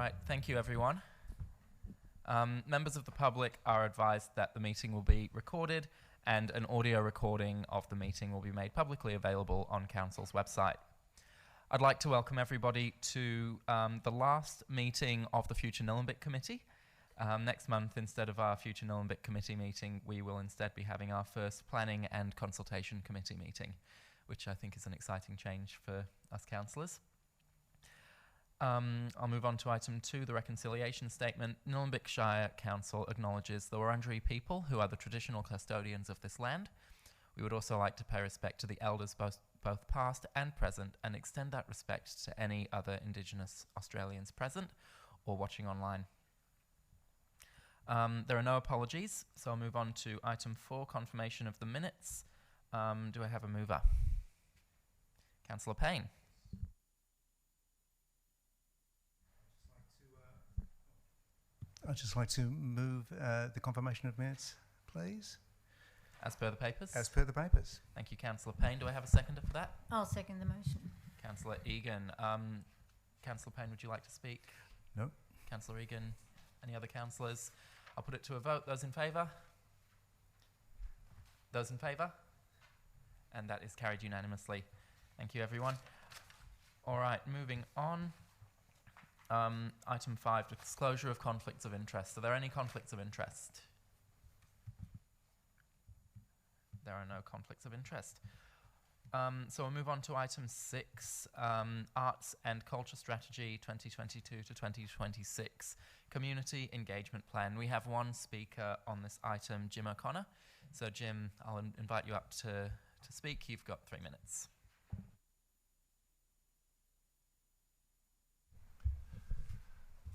right, thank you everyone. Members of the public are advised that the meeting will be recorded and an audio recording of the meeting will be made publicly available on Council's website. I'd like to welcome everybody to the last meeting of the Future Nillumbik Committee. Next month, instead of our Future Nillumbik Committee meeting, we will instead be having our first Planning and Consultation Committee meeting, which I think is an exciting change for us councillors. I'll move on to item 2, the reconciliation statement. Nillumbik Shire Council acknowledges the Wurundjeri people who are the traditional custodians of this land. We would also like to pay respect to the elders both past and present and extend that respect to any other Indigenous Australians present or watching online. There are no apologies, so I'll move on to item 4, confirmation of the minutes. Do I have a mover? Councillor Payne. I'd just like to move the confirmation of minutes, please. As per the papers? As per the papers. Thank you, Councillor Payne. Do I have a seconder for that? I'll second the motion. Councillor Egan. Councillor Payne, would you like to speak? No. Councillor Egan. Any other councillors? I'll put it to a vote. Those in favour? Those in favour? And that is carried unanimously. Thank you, everyone. All right, moving on. Item 5, disclosure of conflicts of interest. Are there any conflicts of interest? There are no conflicts of interest. So we'll move on to item 6, Arts and Culture Strategy 2022 to 2026, Community Engagement Plan. We have one speaker on this item, Jim O'Connor. So Jim, I'll invite you up to speak. You've got 3 minutes.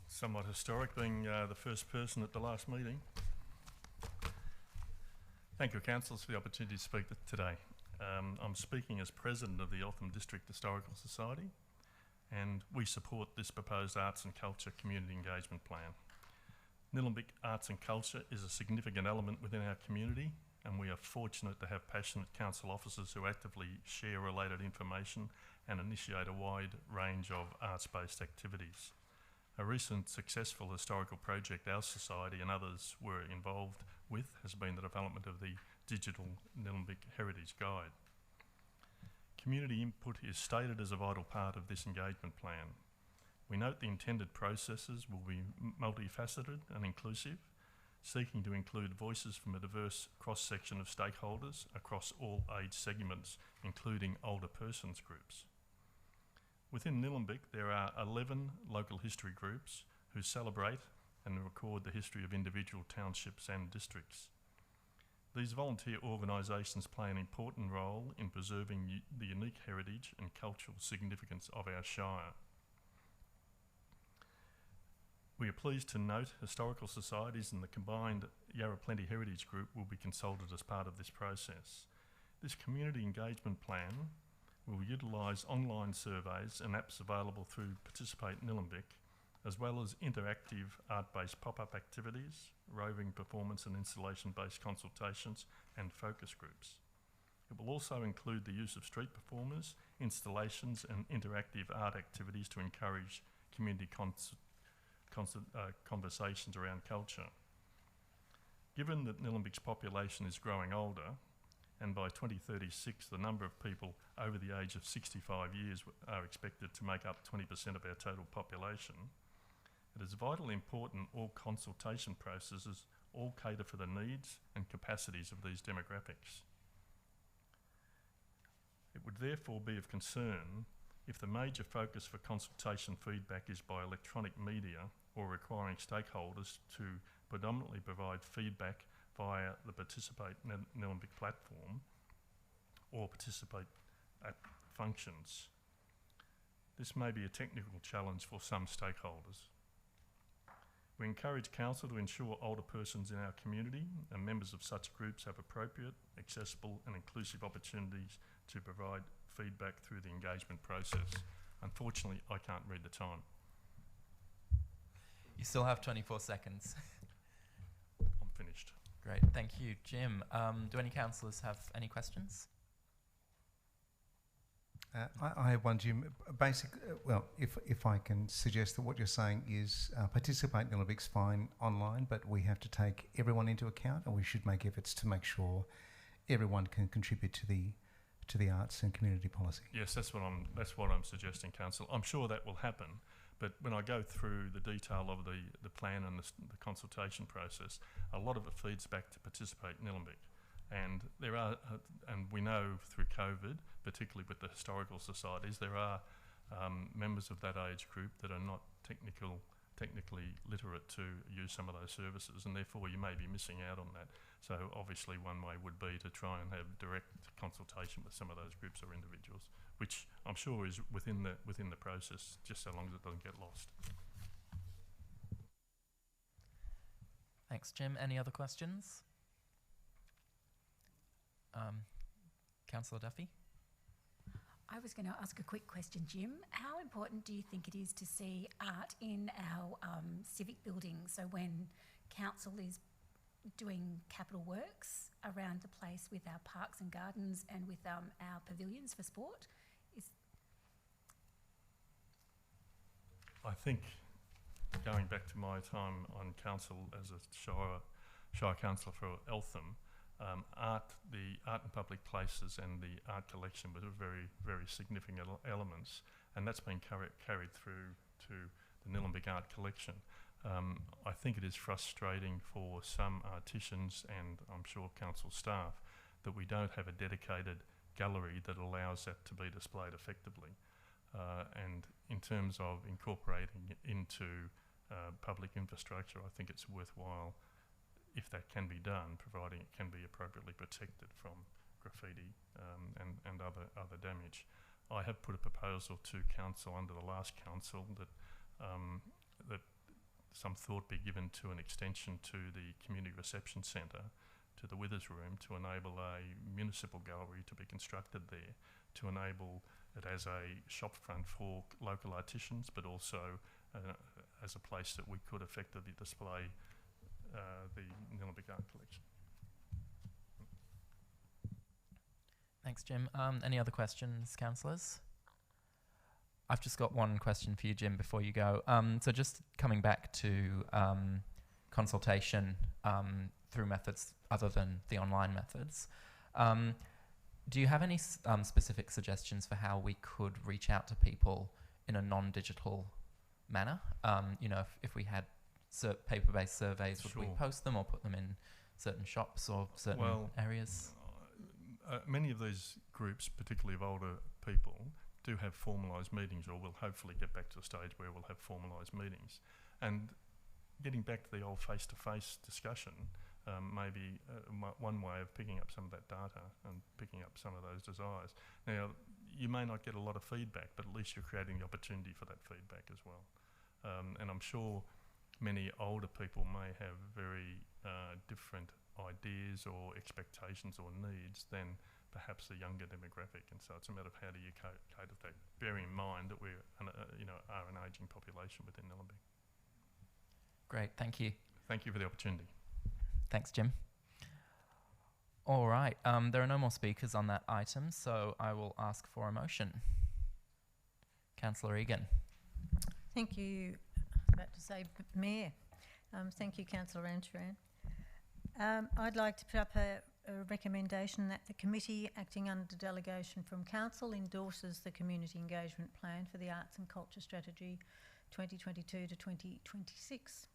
Somewhat historic, being the first person at the last meeting. Thank you, councillors, for the opportunity to speak today. I'm speaking as President of the Eltham District Historical Society, and we support this proposed Arts and Culture Community Engagement Plan. Nillumbik Arts and Culture is a significant element within our community, and we are fortunate to have passionate council officers who actively share related information and initiate a wide range of arts-based activities. A recent successful historical project our society and others were involved with has been the development of the digital Nillumbik Heritage Guide. Community input is stated as a vital part of this engagement plan. We note the intended processes will be multifaceted and inclusive, seeking to include voices from a diverse cross-section of stakeholders across all age segments, including older persons groups. Within Nillumbik, there are 11 local history groups who celebrate and record the history of individual townships and districts. These volunteer organisations play an important role in preserving the unique heritage and cultural significance of our shire. We are pleased to note historical societies and the combined Yarra Plenty Heritage Group will be consulted as part of this process. This community engagement plan will utilise online surveys and apps available through Participate Nillumbik, as well as interactive art-based pop-up activities, roving performance and installation-based consultations and focus groups. It will also include the use of street performers, installations and interactive art activities to encourage community conversations around culture. Given that Nillumbik's population is growing older, and by 2036 the number of people over the age of 65 years are expected to make up 20% of our total population, it is vitally important all consultation processes all cater for the needs and capacities of these demographics. It would therefore be of concern if the major focus for consultation feedback is by electronic media or requiring stakeholders to predominantly provide feedback via the Participate Nillumbik platform or Participate app functions. This may be a technical challenge for some stakeholders. We encourage Council to ensure older persons in our community and members of such groups have appropriate, accessible and inclusive opportunities to provide feedback through the engagement process. Unfortunately, I can't read the time. You still have 24 seconds. I'm finished. Great, thank you, Jim. Do any councillors have any questions? I have one, Jim. If I can suggest that what you're saying is participate in Nillumbik's fine online, but we have to take everyone into account, and we should make efforts to make sure everyone can contribute to the arts and community policy. Yes, that's what I'm suggesting, Council. I'm sure that will happen, but when I go through the detail of the plan and the consultation process, a lot of it feeds back to participate in Nillumbik. And there are, and we know through COVID, particularly with the historical societies, there are members of that age group that are not technically literate to use some of those services, and therefore you may be missing out on that. So obviously one way would be to try and have direct consultation with some of those groups or individuals, which I'm sure is within the process, just so long as it doesn't get lost. Thanks, Jim. Any other questions? Councillor Duffy? I was going to ask a quick question, Jim. How important do you think it is to see art in our civic buildings? So when council is doing capital works around the place with our parks and gardens and with our pavilions for sport? I think, going back to my time on council as a Shire councillor for Eltham, the art in public places and the art collection were very, very significant elements, and that's been carried through to the Nillumbik art collection. I think it is frustrating for some artisans and I'm sure council staff that we don't have a dedicated gallery that allows that to be displayed effectively. And in terms of incorporating it into public infrastructure, I think it's worthwhile if that can be done, providing it can be appropriately protected from graffiti and other damage. I have put a proposal to council under the last council that that some thought be given to an extension to the community reception centre, to the Withers Room, to enable a municipal gallery to be constructed there, to enable it as a shop front for local artisans, but also as a place that we could effectively display the Nillumbik art collection. Thanks, Jim. Any other questions, councillors? I've just got one question for you, Jim, before you go. So just coming back to consultation through methods other than the online methods, do you have any specific suggestions for how we could reach out to people in a non-digital manner? You know, if we had paper-based surveys, would we post them or put them in certain shops or certain areas? Many of these groups, particularly of older people, do have formalised meetings, or will hopefully get back to a stage where we'll have formalised meetings. And getting back to the old face-to-face discussion, maybe one way of picking up some of that data and picking up some of those desires. Now, you may not get a lot of feedback, but at least you're creating the opportunity for that feedback as well. And I'm sure many older people may have very different ideas or expectations or needs than perhaps the younger demographic, and so it's a matter of how do you cater that, bearing in mind that we are an ageing population within Nillumbik. Great, thank you. Thank you for the opportunity. Thanks, Jim. All right, there are no more speakers on that item, so I will ask for a motion. Councillor Egan. Thank you. About to say Mayor. Thank you, Councillor Ancharan. I'd like to put up a recommendation that the committee, acting under delegation from Council, endorses the Community Engagement Plan for the Arts and Culture Strategy 2022 to 2026.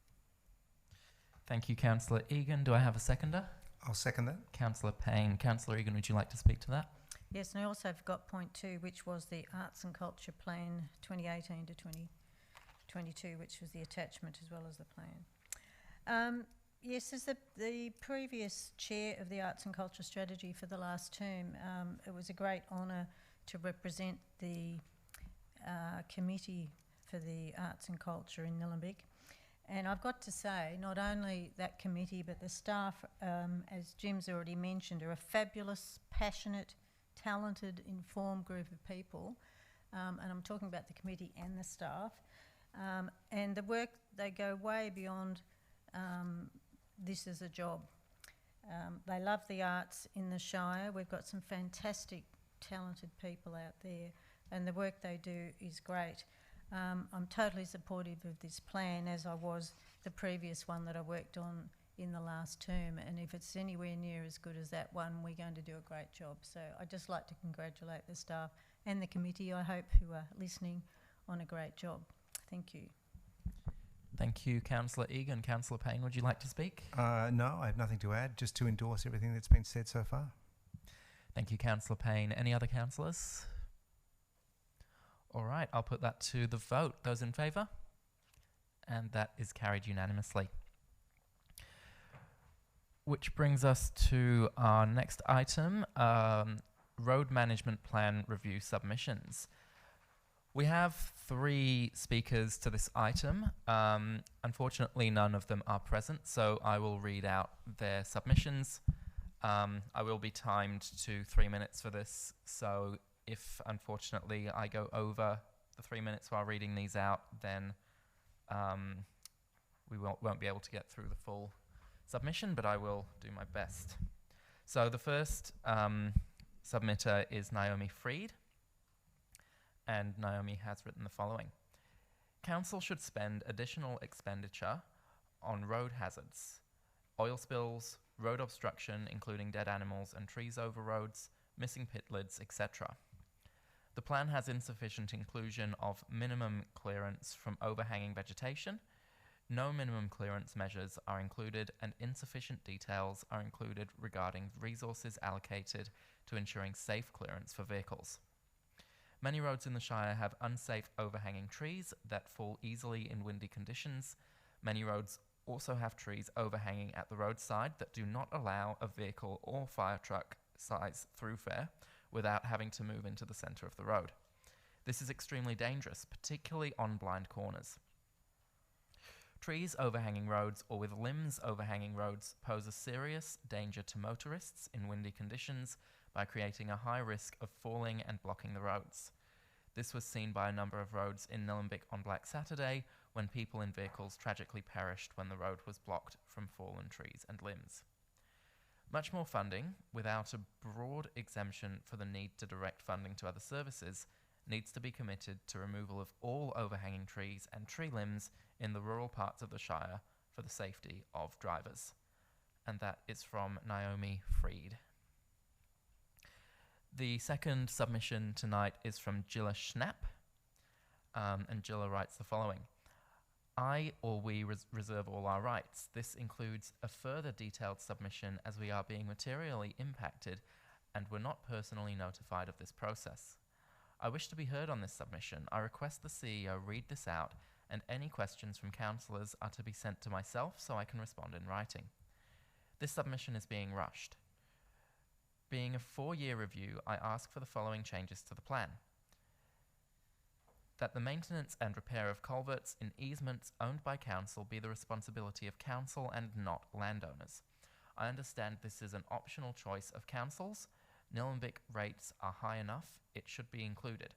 Thank you, Councillor Egan. Do I have a seconder? I'll second that. Councillor Payne. Councillor Egan, would you like to speak to that? Yes, and I also forgot point 2, which was the Arts and Culture Plan 2018 to 2022, which was the attachment as well as the plan. Yes, as the previous chair of the Arts and Culture Strategy for the last term, it was a great honour to represent the committee for the arts and culture in Nillumbik. And I've got to say, not only that committee, but the staff, as Jim's already mentioned, are a fabulous, passionate, talented, informed group of people. And I'm talking about the committee and the staff. And the work, they go way beyond this as a job. They love the arts in the Shire. We've got some fantastic, talented people out there. and the work they do is great. I'm totally supportive of this plan, as I was the previous one that I worked on in the last term, and if it's anywhere near as good as that one, we're going to do a great job. So I'd just like to congratulate the staff and the committee, I hope, who are listening, on a great job. Thank you. Thank you, Councillor Egan. Councillor Payne, would you like to speak? No, I have nothing to add, just to endorse everything that's been said so far. Thank you, Councillor Payne. Any other councillors? All right, I'll put that to the vote. Those in favour? And that is carried unanimously. Which brings us to our next item, Road Management Plan Review Submissions. We have 3 speakers to this item. Unfortunately, none of them are present, so I will read out their submissions. I will be timed to 3 minutes for this, so if unfortunately I go over the 3 minutes while reading these out, then we won't be able to get through the full submission, but I will do my best. So the first submitter is Naomi Freed, and Naomi has written the following. Council should spend additional expenditure on road hazards, oil spills, road obstruction, including dead animals and trees over roads, missing pit lids, etc. The plan has insufficient inclusion of minimum clearance from overhanging vegetation. No minimum clearance measures are included, and insufficient details are included regarding resources allocated to ensuring safe clearance for vehicles. Many roads in the Shire have unsafe overhanging trees that fall easily in windy conditions. Many roads also have trees overhanging at the roadside that do not allow a vehicle or fire truck size thoroughfare without having to move into the centre of the road. This is extremely dangerous, particularly on blind corners. Trees overhanging roads or with limbs overhanging roads pose a serious danger to motorists in windy conditions by creating a high risk of falling and blocking the roads. This was seen by a number of roads in Nillumbik on Black Saturday, when people in vehicles tragically perished when the road was blocked from fallen trees and limbs. Much more funding, without a broad exemption for the need to direct funding to other services, needs to be committed to removal of all overhanging trees and tree limbs in the rural parts of the Shire for the safety of drivers. And that is from Naomi Freed. The second submission tonight is from Gilla Schnapp, and Gilla writes the following. I or we reserve all our rights. This includes a further detailed submission as we are being materially impacted and were not personally notified of this process. I wish to be heard on this submission. I request the CEO read this out, and any questions from councillors are to be sent to myself so I can respond in writing. This submission is being rushed. Being a 4-year review, I ask for the following changes to the plan. That the maintenance and repair of culverts in easements owned by council be the responsibility of council and not landowners. I understand this is an optional choice of councils. Nillumbik rates are high enough, it should be included,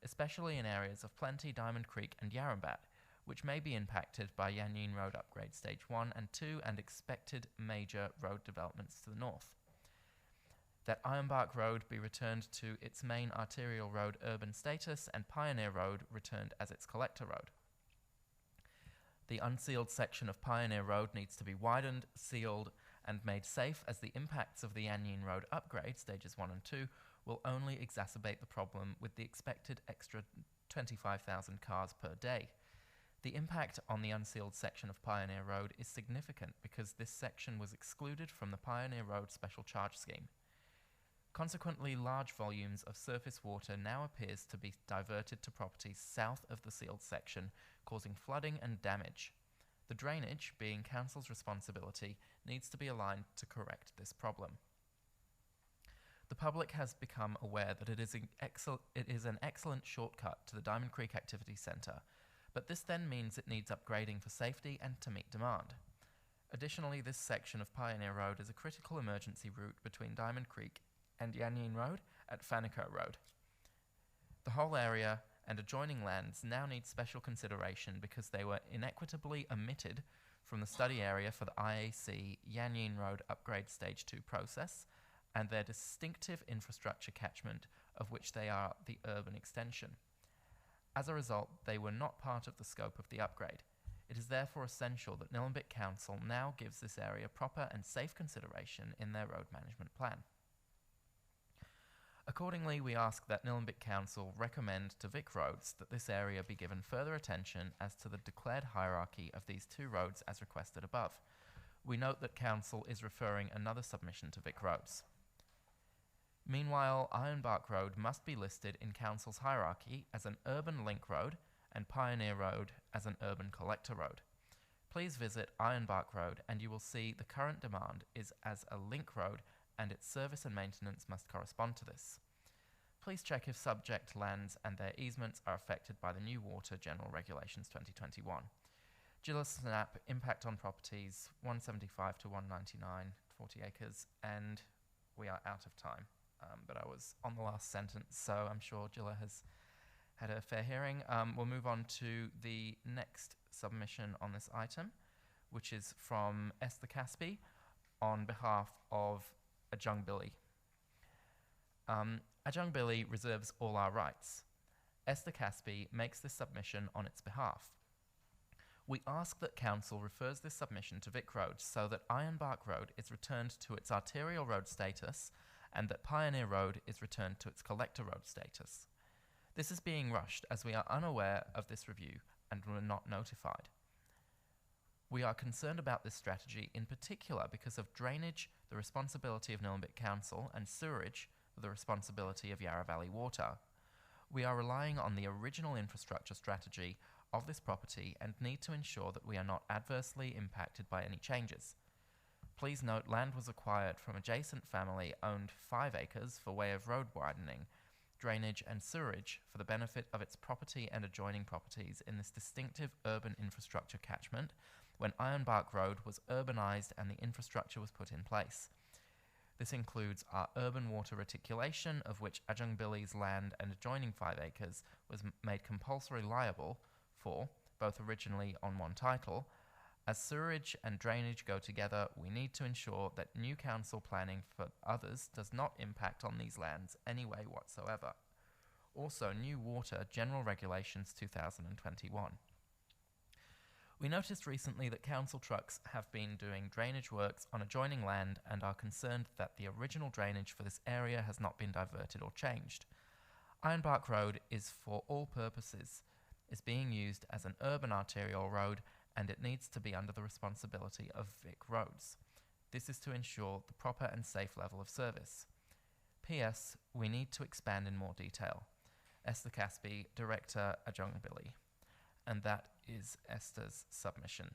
especially in areas of Plenty, Diamond Creek and Yarrambat, which may be impacted by Yanyin Road Upgrade Stage 1 and 2 and expected major road developments to the north. That Ironbark Road be returned to its main arterial road urban status and Pioneer Road returned as its collector road. The unsealed section of Pioneer Road needs to be widened, sealed and made safe, as the impacts of the Yanyin Road upgrade, stages 1 and 2, will only exacerbate the problem with the expected extra 25,000 cars per day. The impact on the unsealed section of Pioneer Road is significant because this section was excluded from the Pioneer Road Special Charge Scheme. Consequently, large volumes of surface water now appears to be diverted to properties south of the sealed section, causing flooding and damage. The drainage, being council's responsibility, needs to be aligned to correct this problem. The public has become aware that it is an excellent shortcut to the Diamond Creek Activity Centre, but this then means it needs upgrading for safety and to meet demand. Additionally, this section of Pioneer Road is a critical emergency route between Diamond Creek and Yanyin Road at Whanaka Road. The whole area and adjoining lands now need special consideration because they were inequitably omitted from the study area for the IAC Yanyin Road Upgrade Stage 2 process and their distinctive infrastructure catchment of which they are the urban extension. As a result, they were not part of the scope of the upgrade. It is therefore essential that Nillumbik Council now gives this area proper and safe consideration in their road management plan. Accordingly, we ask that Nillumbik Council recommend to Vic Roads that this area be given further attention as to the declared hierarchy of these two roads as requested above. We note that Council is referring another submission to Vic Roads. Meanwhile, Ironbark Road must be listed in Council's hierarchy as an urban link road and Pioneer Road as an urban collector road. Please visit Ironbark Road and you will see the current demand is as a link road and its service and maintenance must correspond to this. Please check if subject lands and their easements are affected by the new Water General Regulations 2021. Gillis Snap, impact on properties 175 to 199, 40 acres, and we are out of time. But I was on the last sentence, so I'm sure Gilla has had a fair hearing. We'll move on to the next submission on this item, which is from Esther Caspi on behalf of Ajung Billy. Ajung Billy reserves all our rights. Esther Caspi makes this submission on its behalf. We ask that Council refers this submission to Vic Road so that Ironbark Road is returned to its arterial road status and that Pioneer Road is returned to its collector road status. This is being rushed as we are unaware of this review and were not notified. We are concerned about this strategy in particular because of drainage, the responsibility of Nillumbik Council, and sewerage, the responsibility of Yarra Valley Water. We are relying on the original infrastructure strategy of this property and need to ensure that we are not adversely impacted by any changes. Please note land was acquired from adjacent family owned 5 acres for way of road widening, drainage and sewerage for the benefit of its property and adjoining properties in this distinctive urban infrastructure catchment when Ironbark Road was urbanised and the infrastructure was put in place. This includes our urban water reticulation, of which Ajung Billy's land and adjoining 5 acres was made compulsory liable for, both originally on one title. As sewerage and drainage go together, we need to ensure that new council planning for others does not impact on these lands any way whatsoever. Also, new Water General Regulations 2021. We noticed recently that council trucks have been doing drainage works on adjoining land and are concerned that the original drainage for this area has not been diverted or changed. Ironbark Road is for all purposes, is being used as an urban arterial road and it needs to be under the responsibility of Vic Roads. This is to ensure the proper and safe level of service. P.S. We need to expand in more detail. Esther Caspi, Director, Ajung Billy. And that is Esther's submission.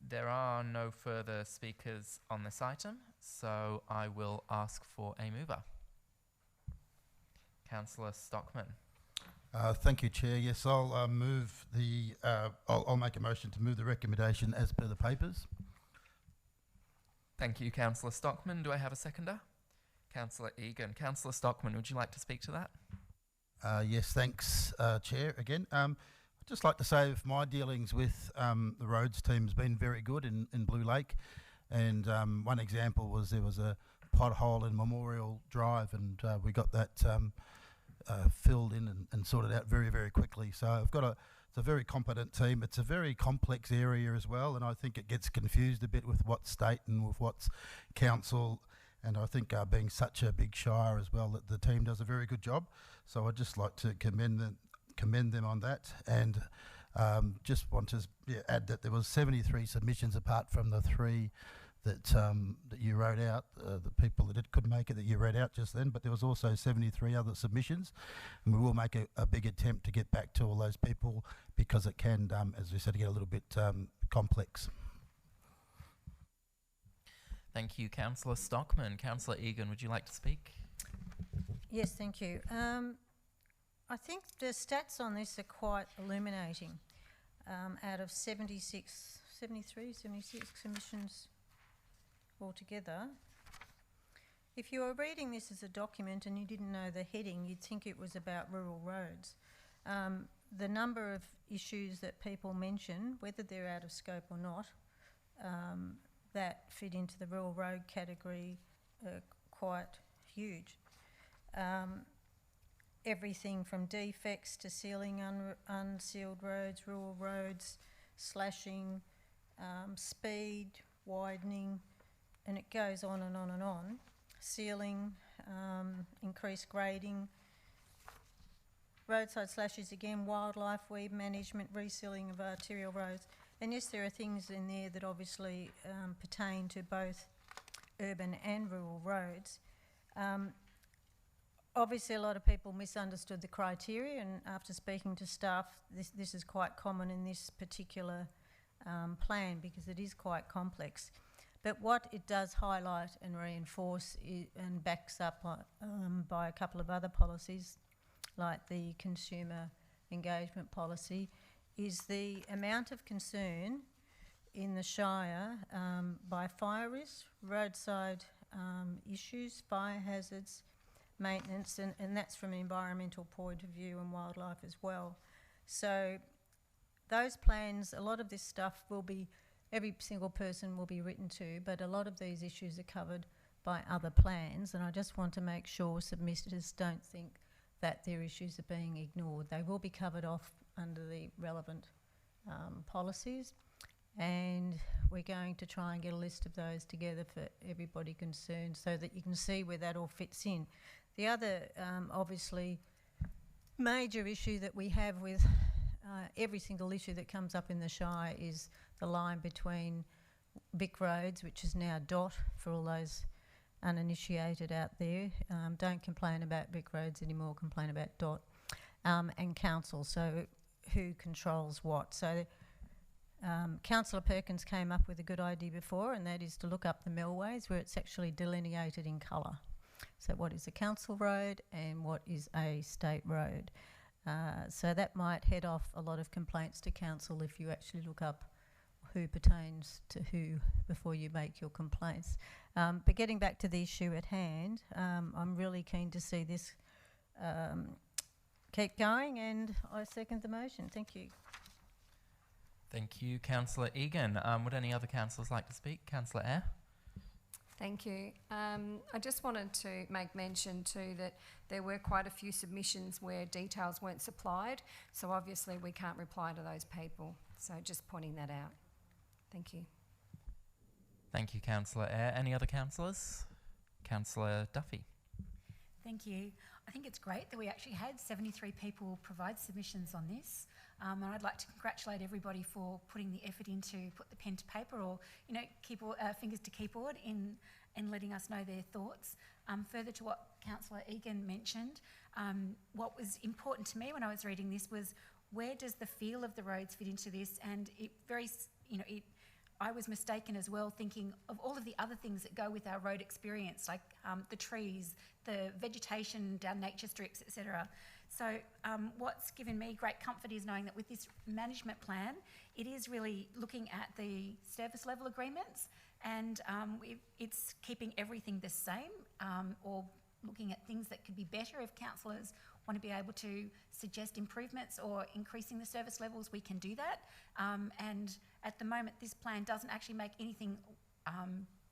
There are no further speakers on this item, so I will ask for a mover. Councillor Stockman. Thank you, Chair. Yes, I'll move the. I'll make a motion to move the recommendation as per the papers. Thank you, Councillor Stockman. Do I have a seconder? Councillor Egan. Councillor Stockman, would you like to speak to that? Yes, thanks, Chair. Again, I'd just like to say my dealings with the roads team has been very good in Blue Lake, and one example was there was a pothole in Memorial Drive, and we got that filled in and sorted out very, very quickly. So it's a very competent team. It's a very complex area as well, and I think it gets confused a bit with what's state and with what's council. And I think being such a big shire as well, that the team does a very good job. So I'd just like to commend them on that. And just want to add that there was 73 submissions apart from the 3 that you wrote out, the people that couldn't make it that you read out just then. But there was also 73 other submissions. And we will make a big attempt to get back to all those people because it can, as we said, get a little bit complex. Thank you, Councillor Stockman. Councillor Egan, would you like to speak? Yes, thank you. I think the stats on this are quite illuminating. Out of 73, 76 submissions altogether. If you were reading this as a document and you didn't know the heading, you'd think it was about rural roads. The number of issues that people mention, whether they're out of scope or not, that fit into the rural road category are quite huge. Everything from defects to sealing unsealed roads, rural roads, slashing, speed, widening, and it goes on and on and on. Sealing, increased grading, roadside slashes again, wildlife, weed management, resealing of arterial roads. And yes, there are things in there that obviously pertain to both urban and rural roads. Obviously, a lot of people misunderstood the criteria, and after speaking to staff, this is quite common in this particular plan because it is quite complex. But what it does highlight and reinforce and backs up by a couple of other policies, like the consumer engagement policy, is the amount of concern in the Shire by fire risk, roadside issues, fire hazards, maintenance, and that's from an environmental point of view and wildlife as well. So those plans, a lot of this stuff will be, every single person will be written to, but a lot of these issues are covered by other plans, and I just want to make sure submitters don't think that their issues are being ignored. They will be covered off under the relevant policies, and we're going to try and get a list of those together for everybody concerned so that you can see where that all fits in. The other, obviously, major issue that we have with every single issue that comes up in the Shire is the line between Vic Roads, which is now DOT for all those uninitiated out there. Don't complain about Vic Roads anymore, complain about DOT, and council, so who controls what. So Councillor Perkins came up with a good idea before, and that is to look up the millways where it's actually delineated in colour. So what is a council road and what is a state road. So that might head off a lot of complaints to council if you actually look up who pertains to who before you make your complaints. But getting back to the issue at hand, I'm really keen to see this keep going, and I second the motion. Thank you. Thank you, Councillor Egan. Would any other councillors like to speak? Councillor Eyre? Thank you. I just wanted to make mention too that there were quite a few submissions where details weren't supplied, so obviously we can't reply to those people. So just pointing that out. Thank you. Thank you, Councillor Eyre. Any other councillors? Councillor Duffy. Thank you. I think it's great that we actually had 73 people provide submissions on this. And I'd like to congratulate everybody for putting the effort in to put the pen to paper, or, you know, keyboard, fingers to keyboard in letting us know their thoughts. Further to what Councillor Egan mentioned, what was important to me when I was reading this was, where does the feel of the roads fit into this? And it I was mistaken as well, thinking of all of the other things that go with our road experience, like the trees, the vegetation down nature strips, etc. So what's given me great comfort is knowing that with this management plan, it is really looking at the service level agreements, and it's keeping everything the same, or looking at things that could be better. If councillors want to be able to suggest improvements or increasing the service levels, we can do that. And at the moment, this plan doesn't actually make anything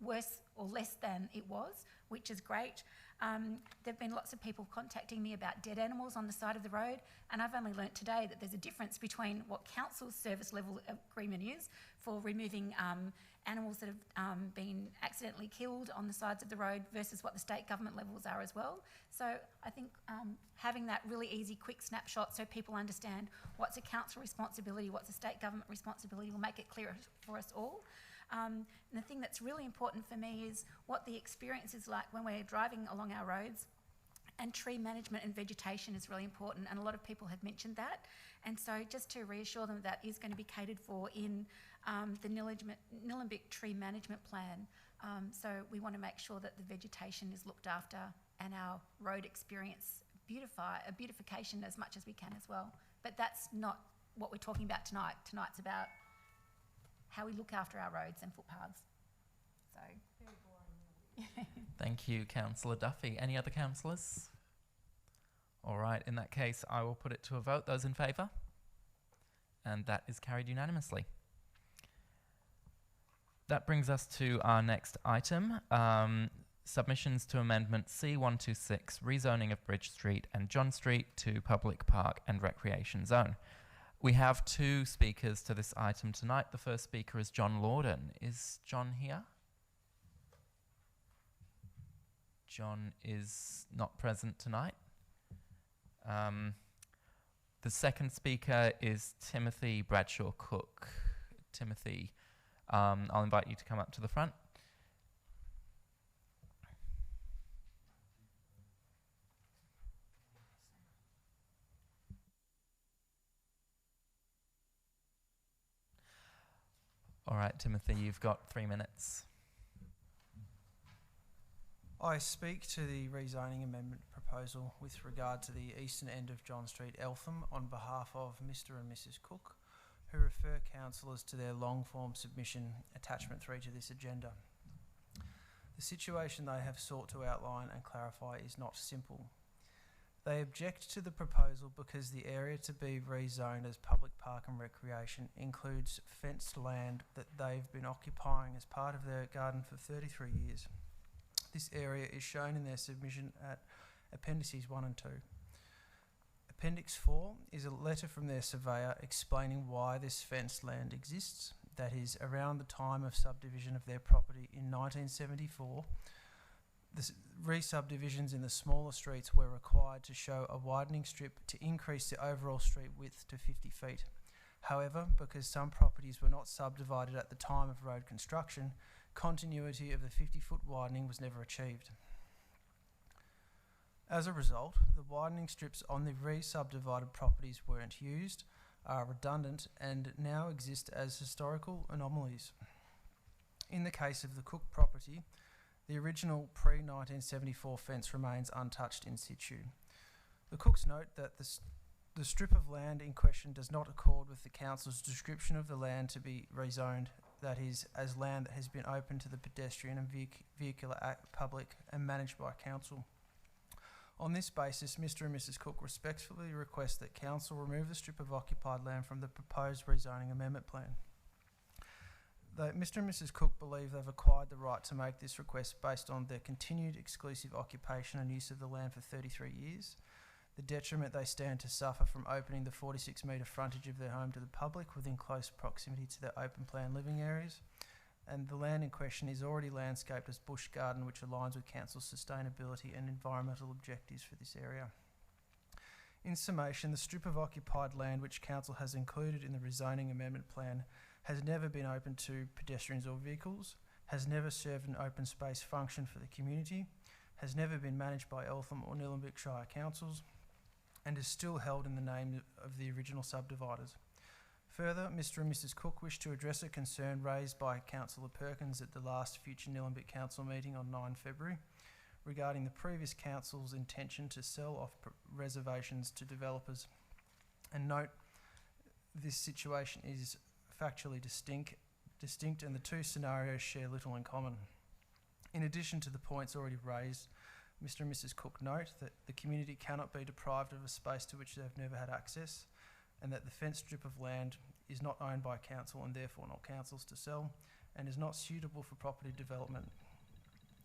worse or less than it was, which is great. There have been lots of people contacting me about dead animals on the side of the road, and I've only learnt today that there's a difference between what council's service level agreement is for removing animals that have been accidentally killed on the sides of the road versus what the state government levels are as well. So I think having that really easy, quick snapshot so people understand what's a council responsibility, what's a state government responsibility, will make it clearer for us all. And the thing that's really important for me is what the experience is like when we're driving along our roads. And tree management and vegetation is really important, and a lot of people have mentioned that. And so just to reassure them that is going to be catered for in the Nillumbik tree management plan. So we want to make sure that the vegetation is looked after and our road experience beautification as much as we can as well. But that's not what we're talking about tonight. Tonight's about how we look after our roads and footpaths. So very boring. Thank you, Councillor Duffy. Any other councillors? All right, in that case, I will put it to a vote. Those in favour? And that is carried unanimously. That brings us to our next item, submissions to Amendment C126, rezoning of Bridge Street and John Street to Public Park and Recreation Zone. We have two speakers to this item tonight. The first speaker is John Lorden. Is John here? John is not present tonight. The second speaker is Timothy Bradshaw Cook. Timothy, I'll invite you to come up to the front. All right, Timothy, you've got 3 minutes. I speak to the rezoning amendment proposal with regard to the eastern end of John Street, Eltham, on behalf of Mr and Mrs Cook, who refer councillors to their long-form submission, attachment 3 to this agenda. The situation they have sought to outline and clarify is not simple. They object to the proposal because the area to be rezoned as public park and recreation includes fenced land that they've been occupying as part of their garden for 33 years. This area is shown in their submission at Appendices 1 and 2. Appendix 4 is a letter from their surveyor explaining why this fenced land exists. That is, around the time of subdivision of their property in 1974, the re-subdivisions in the smaller streets were required to show a widening strip to increase the overall street width to 50 feet. However, because some properties were not subdivided at the time of road construction, continuity of the 50-foot widening was never achieved. As a result, the widening strips on the re-subdivided properties weren't used, are redundant, and now exist as historical anomalies. In the case of the Cook property, the original pre-1974 fence remains untouched in situ. The Cooks note that the strip of land in question does not accord with the council's description of the land to be rezoned, that is, as land that has been open to the pedestrian and vehicular public and managed by council. On this basis, Mr and Mrs Cook respectfully request that council remove the strip of occupied land from the proposed rezoning amendment plan. Mr and Mrs Cook believe they've acquired the right to make this request based on their continued exclusive occupation and use of the land for 33 years, the detriment they stand to suffer from opening the 46-metre frontage of their home to the public within close proximity to their open plan living areas, and the land in question is already landscaped as bush garden, which aligns with council's sustainability and environmental objectives for this area. In summation, the strip of occupied land which council has included in the rezoning amendment plan has never been open to pedestrians or vehicles, has never served an open space function for the community, has never been managed by Eltham or Nillumbik Shire councils, and is still held in the name of the original subdividers. Further, Mr and Mrs Cook wish to address a concern raised by Councillor Perkins at the last future Nillumbik Council meeting on 9 February regarding the previous council's intention to sell off reservations to developers, and note this situation is factually distinct and the two scenarios share little in common. In addition to the points already raised, Mr and Mrs Cook note that the community cannot be deprived of a space to which they have never had access, and that the fenced strip of land is not owned by council and therefore not council's to sell, and is not suitable for property development.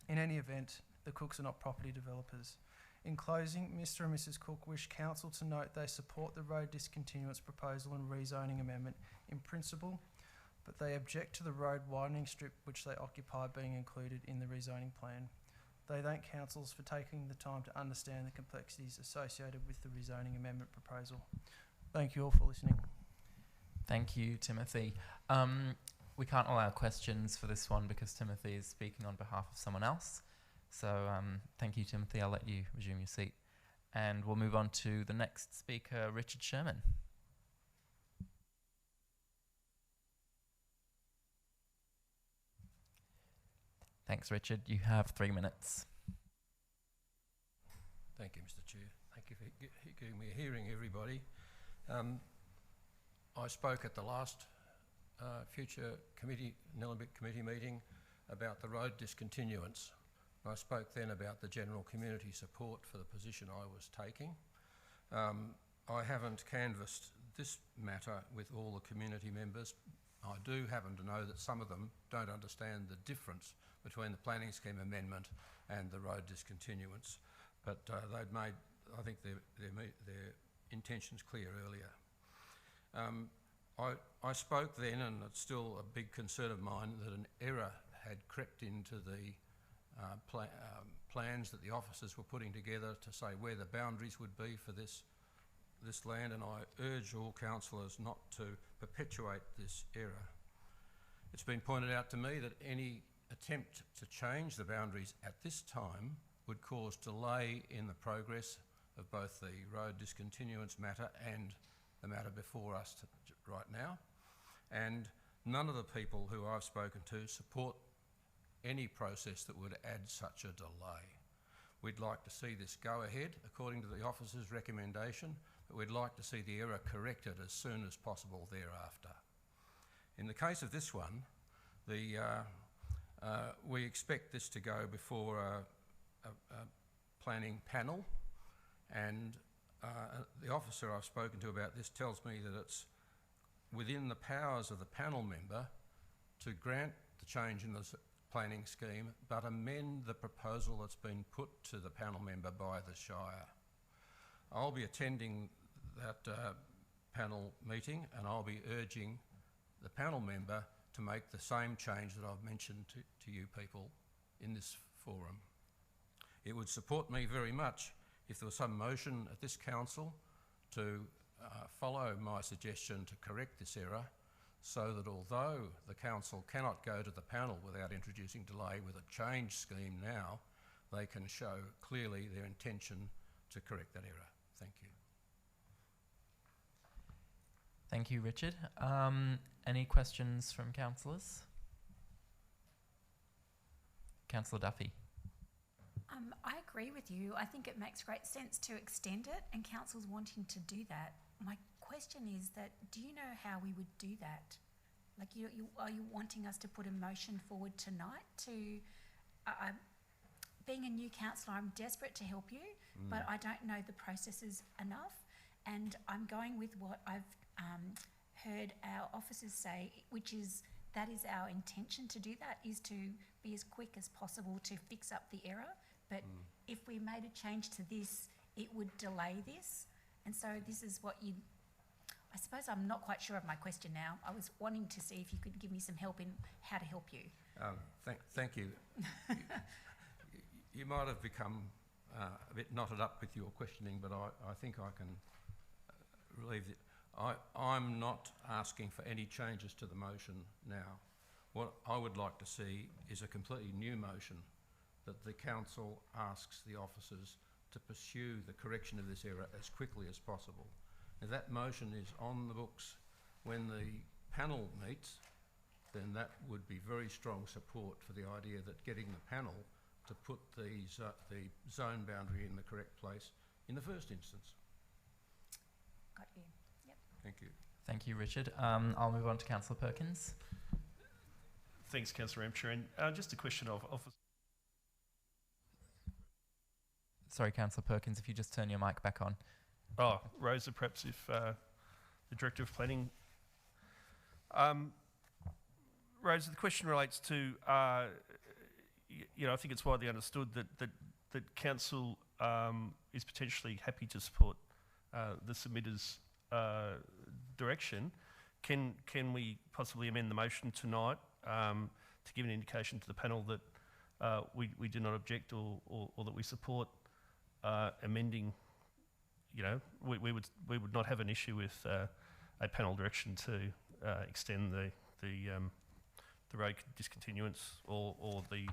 In any event, the Cooks are not property developers. In closing, Mr and Mrs Cook wish council to note they support the road discontinuance proposal and rezoning amendment in principle, but they object to the road widening strip which they occupy being included in the rezoning plan. They thank councils for taking the time to understand the complexities associated with the rezoning amendment proposal. Thank you all for listening. Thank you, Timothy. We can't allow questions for this one because Timothy is speaking on behalf of someone else. So thank you, Timothy. I'll let you resume your seat. And we'll move on to the next speaker, Richard Sherman. Thanks, Richard. You have 3 minutes. Thank you, Mr Chair. Thank you for giving me a hearing, everybody. I spoke at the last future committee, Nillumbik committee meeting about the road discontinuance. I spoke then about the general community support for the position I was taking. I haven't canvassed this matter with all the community members I do happen to know that some of them don't understand the difference between the planning scheme amendment and the road discontinuance, but they'd made, I think, their intentions clear earlier. I spoke then, and it's still a big concern of mine, that an error had crept into the plans that the officers were putting together to say where the boundaries would be for this land, and I urge all councillors not to perpetuate this error. It's been pointed out to me that any attempt to change the boundaries at this time would cause delay in the progress of both the road discontinuance matter and the matter before us right now. And none of the people who I've spoken to support any process that would add such a delay. We'd like to see this go ahead according to the officer's recommendation, but we'd like to see the error corrected as soon as possible thereafter. In the case of this one, we expect this to go before a planning panel, and the officer I've spoken to about this tells me that it's within the powers of the panel member to grant the change in the planning scheme, but amend the proposal that's been put to the panel member by the Shire. I'll be attending that panel meeting, and I'll be urging the panel member to make the same change that I've mentioned to you people in this forum. It would support me very much if there was some motion at this council to follow my suggestion to correct this error, so that although the council cannot go to the panel without introducing delay with a change scheme now, they can show clearly their intention to correct that error. Thank you. Thank you, Richard. Any questions from councillors? Councillor Duffy. I agree with you. I think it makes great sense to extend it, and council's wanting to do that. My question is that, do you know how we would do that? Like, are you wanting us to put a motion forward tonight to... being a new councillor, I'm desperate to help you, but I don't know the processes enough, and I'm going with what I've heard our officers say, which is that is our intention to do that, is to be as quick as possible to fix up the error. But if we made a change to this, it would delay this. And so this is what you... I suppose I'm not quite sure of my question now. I was wanting to see if you could give me some help in how to help you. Thank you. You might have become a bit knotted up with your questioning, but I think I can relieve it. I'm not asking for any changes to the motion now. What I would like to see is a completely new motion that the council asks the officers to pursue the correction of this error as quickly as possible. If that motion is on the books when the panel meets, then that would be very strong support for the idea that getting the panel to put the zone boundary in the correct place in the first instance. Got you. Yep. Thank you. Thank you, Richard. I'll move on to Councillor Perkins. Thanks, Councillor Amcher. And just a question of Sorry, Councillor Perkins, if you just turn your mic back on. Oh, Rosa, perhaps if the Director of Planning... Rosa, the question relates to, I think it's widely understood that Council is potentially happy to support the submitter's direction. Can we possibly amend the motion tonight to give an indication to the panel that we do not object or that we support amending? We would not have an issue with a panel direction to extend the road discontinuance or the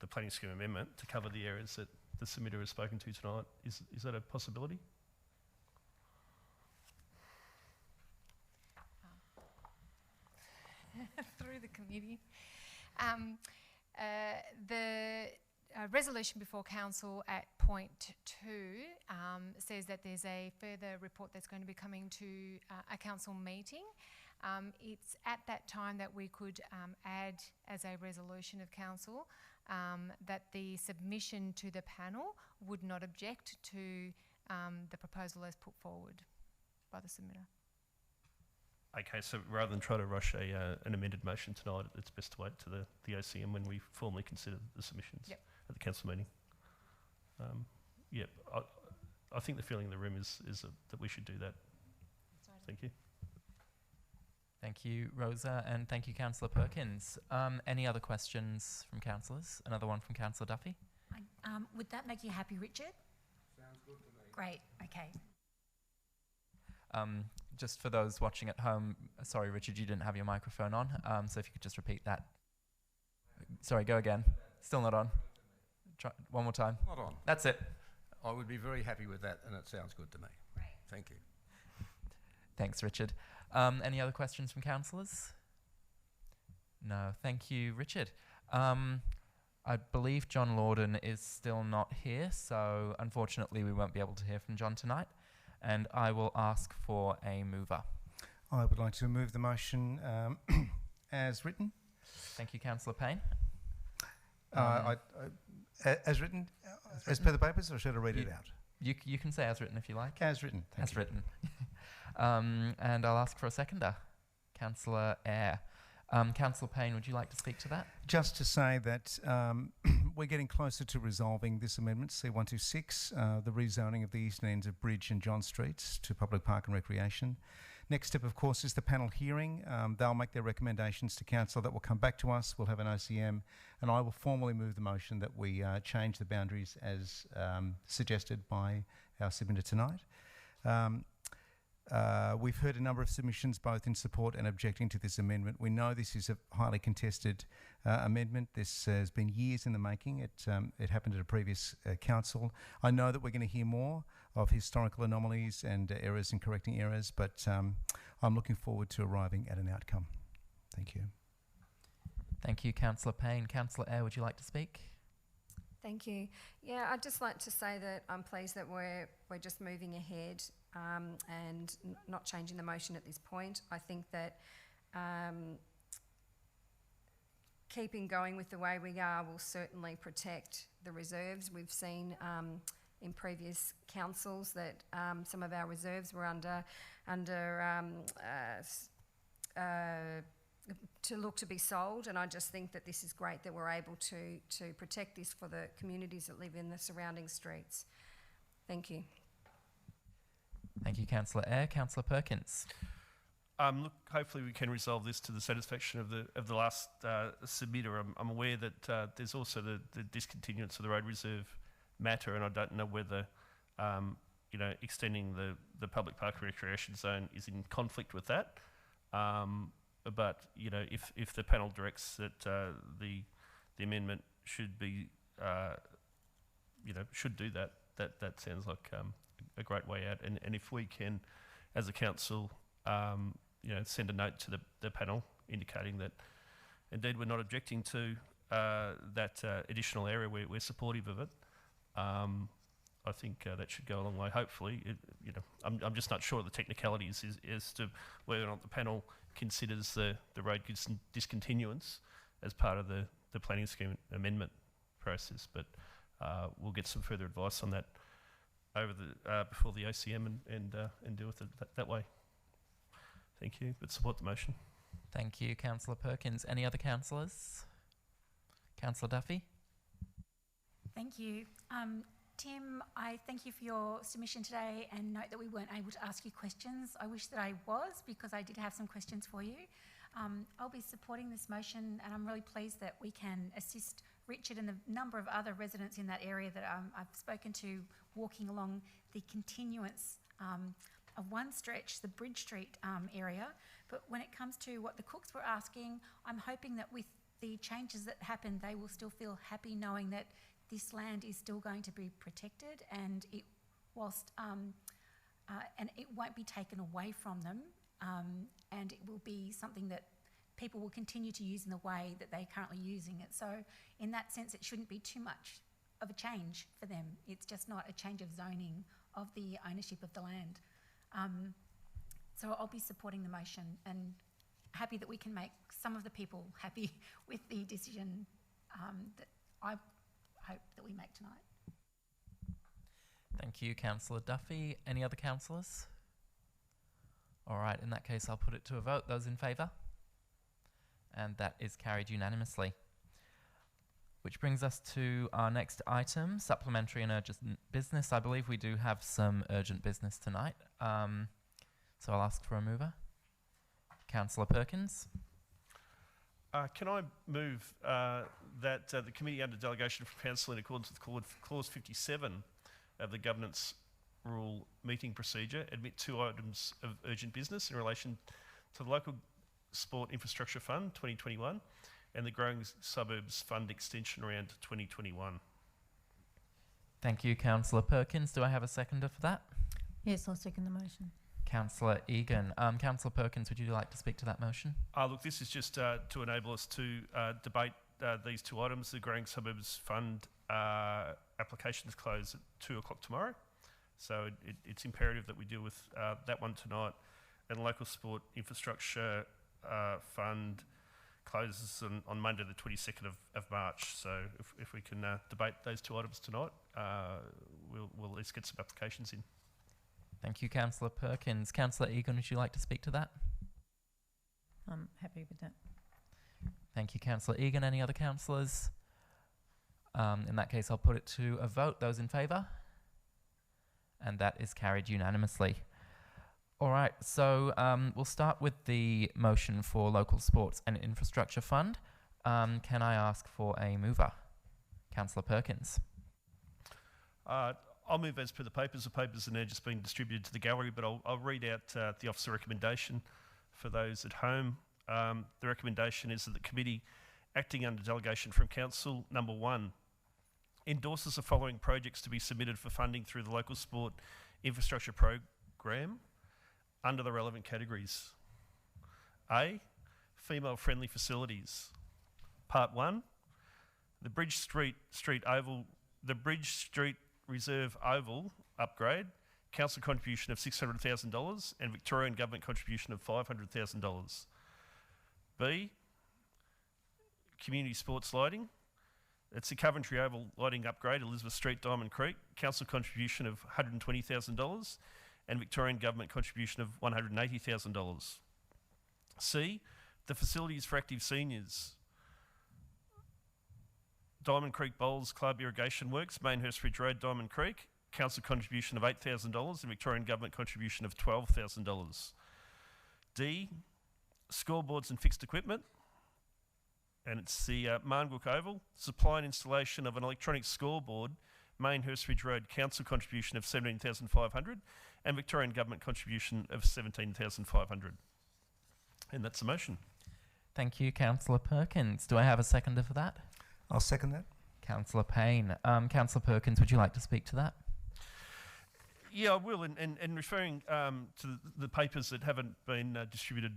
planning scheme amendment to cover the areas that the submitter has spoken to tonight. Is that a possibility? Through the committee. The resolution before council at point 2 says that there's a further report that's going to be coming to a council meeting. It's at that time that we could add as a resolution of council that the submission to the panel would not object to the proposal as put forward by the submitter. Okay, so rather than try to rush an amended motion tonight, it's best to wait to the OCM when we formally consider the submissions Yep. at the council meeting. Yep, I think the feeling in the room is that we should do that. Thank you. Thank you, Rosa, and thank you, Councillor Perkins. Any other questions from councillors? Another one from Councillor Duffy? Would that make you happy, Richard? Sounds good to me. Great, okay. Just for those watching at home, sorry, Richard, you didn't have your microphone on, so if you could just repeat that. Sorry, go again. Still not on. Try one more time. Not on. That's it. I would be very happy with that, and it sounds good to me. Great. Thank you. Thanks, Richard. Any other questions from councillors? No, thank you, Richard. I believe John Lorden is still not here, so unfortunately we won't be able to hear from John tonight. And I will ask for a mover. I would like to move the motion as written. Thank you, Councillor Payne. As written, as per the papers, or should I read it out? You can say as written if you like. As written. Thank As you. written. And I'll ask for a seconder. Councillor Eyre. Councillor Payne, would you like to speak to that? Just to say that we're getting closer to resolving this amendment, C126, the rezoning of the eastern ends of Bridge and John Streets to public park and recreation. Next step, of course, is the panel hearing. They'll make their recommendations to council. That will come back to us. We'll have an OCM, and I will formally move the motion that we change the boundaries as suggested by our submitter tonight. We've heard a number of submissions both in support and objecting to this amendment. We know this is a highly contested amendment. This has been years in the making. It happened at a previous council. I know that we're going to hear more of historical anomalies and errors and correcting errors, but I'm looking forward to arriving at an outcome. Thank you. Thank you, Councillor Payne. Councillor Eyre, would you like to speak? Thank you. Yeah, I'd just like to say that I'm pleased that we're just moving ahead and not changing the motion at this point. I think that keeping going with the way we are will certainly protect the reserves. We've seen in previous councils that some of our reserves were to look to be sold, and I just think that this is great that we're able to protect this for the communities that live in the surrounding streets. Thank you. Thank you, Councillor Eyre. Councillor Perkins. Look, hopefully we can resolve this to the satisfaction of the last submitter. I'm aware that there's also the discontinuance of the road reserve matter, and I don't know whether extending the public park recreation zone is in conflict with that. But if the panel directs that the amendment should be should do that, that sounds like a great way out. And if we can, as a council, send a note to the panel indicating that indeed we're not objecting to that additional area, we're supportive of it. I think that should go a long way. Hopefully, I'm just not sure of the technicalities as to whether or not the panel considers the road discontinuance as part of the planning scheme amendment process. But we'll get some further advice on that over before the OCM and deal with it that way. Thank you. But support the motion. Thank you, Councillor Perkins. Any other councillors? Councillor Duffy? Thank you. Tim, I thank you for your submission today and note that we weren't able to ask you questions. I wish that I was, because I did have some questions for you. I'll be supporting this motion, and I'm really pleased that we can assist Richard and the number of other residents in that area that I've spoken to walking along the continuance of one stretch, the Bridge Street area. But when it comes to what the Cooks were asking, I'm hoping that with the changes that happen, they will still feel happy knowing that this land is still going to be protected, and it won't be taken away from them, and it will be something that people will continue to use in the way that they're currently using it. So in that sense, it shouldn't be too much of a change for them. It's just not a change of zoning of the ownership of the land. So I'll be supporting the motion and happy that we can make some of the people happy with the decision that I hope that we make tonight. Thank you, Councillor Duffy. Any other councillors? All right, in that case, I'll put it to a vote. Those in favour? And that is carried unanimously. Which brings us to our next item, supplementary and urgent business. I believe we do have some urgent business tonight. So I'll ask for a mover. Councillor Perkins. Can I move that the committee under delegation from council in accordance with clause 57 of the governance rule meeting procedure admit 2 items of urgent business in relation to the local sport infrastructure fund 2021 and the growing suburbs fund extension round 2021. Thank you, Councillor Perkins. Do I have a seconder for that? Yes, I'll second the motion. Councillor Egan. Councillor Perkins, would you like to speak to that motion? Look, this is just to enable us to debate these 2 items. The Growing Suburbs Fund applications close at 2 o'clock tomorrow. So it's imperative that we deal with that one tonight. And Local Sport Infrastructure Fund closes on Monday the 22nd of March. So if we can debate those 2 items tonight, we'll at least get some applications in. Thank you, Councillor Perkins. Councillor Egan, would you like to speak to that? I'm happy with that. Thank you, Councillor Egan. Any other councillors? In that case, I'll put it to a vote. Those in favour? And that is carried unanimously. All right, so we'll start with the motion for Local Sports and Infrastructure Fund. Can I ask for a mover? Councillor Perkins. I'll move as per the papers. The papers are now just being distributed to the gallery, but I'll read out the officer recommendation for those at home. The recommendation is that the committee, acting under delegation from council, number 1, endorses the following projects to be submitted for funding through the Local Sport Infrastructure Program under the relevant categories. A, female-friendly facilities. Part 1, the Bridge Street Reserve Oval upgrade, council contribution of $600,000 and Victorian government contribution of $500,000. B, community sports lighting. It's the Coventry Oval lighting upgrade, Elizabeth Street, Diamond Creek, council contribution of $120,000 and Victorian government contribution of $180,000. C, the facilities for active seniors. Diamond Creek Bowls Club Irrigation Works, Mainhurst Ridge Road, Diamond Creek, council contribution of $8,000 and Victorian government contribution of $12,000. D, scoreboards and fixed equipment, and it's the Marngrook Oval, supply and installation of an electronic scoreboard, Mainhurst Ridge Road, council contribution of $17,500 and Victorian government contribution of $17,500. And that's the motion. Thank you, Councillor Perkins. Do I have a seconder for that? I'll second that. Councillor Payne. Councillor Perkins, would you like to speak to that? Yeah, I will. And referring to the papers that haven't been distributed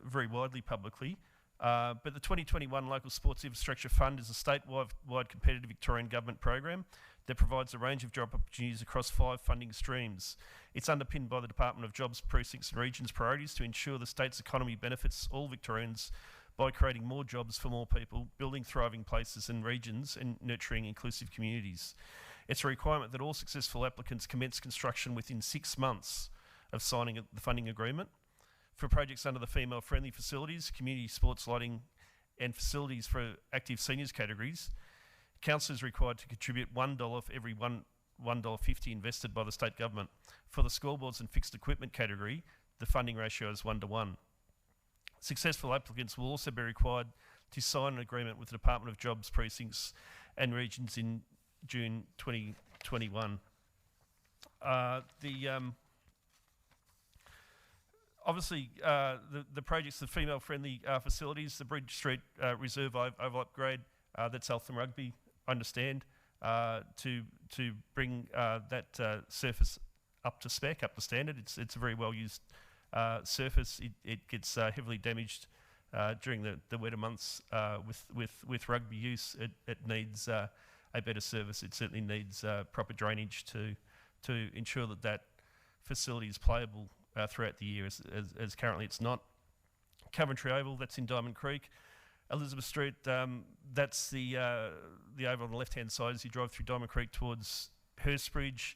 very widely publicly, but the 2021 Local Sports Infrastructure Fund is a statewide competitive Victorian government program that provides a range of job opportunities across 5 funding streams. It's underpinned by the Department of Jobs, Precincts and Regions priorities to ensure the state's economy benefits all Victorians by creating more jobs for more people, building thriving places and regions and nurturing inclusive communities. It's a requirement that all successful applicants commence construction within 6 months of signing the funding agreement. For projects under the female-friendly facilities, community sports lighting and facilities for active seniors categories, council is required to contribute $1 for every $1.50 invested by the state government. For the scoreboards and fixed equipment category, the funding ratio is 1:1. Successful applicants will also be required to sign an agreement with the Department of Jobs, Precincts and Regions in June 2021. Obviously, the projects, the female-friendly facilities, the Bridge Street Reserve Oval upgrade, that's Eltham Rugby, I understand, to bring that surface up to spec, up to standard. It's a very well-used surface. It gets heavily damaged during the wetter months with rugby use. It needs a better service. It certainly needs proper drainage to ensure that facility is playable throughout the year, as currently it's not. Coventry Oval, that's in Diamond Creek. Elizabeth Street, that's the oval on the left-hand side as you drive through Diamond Creek towards Hurstbridge.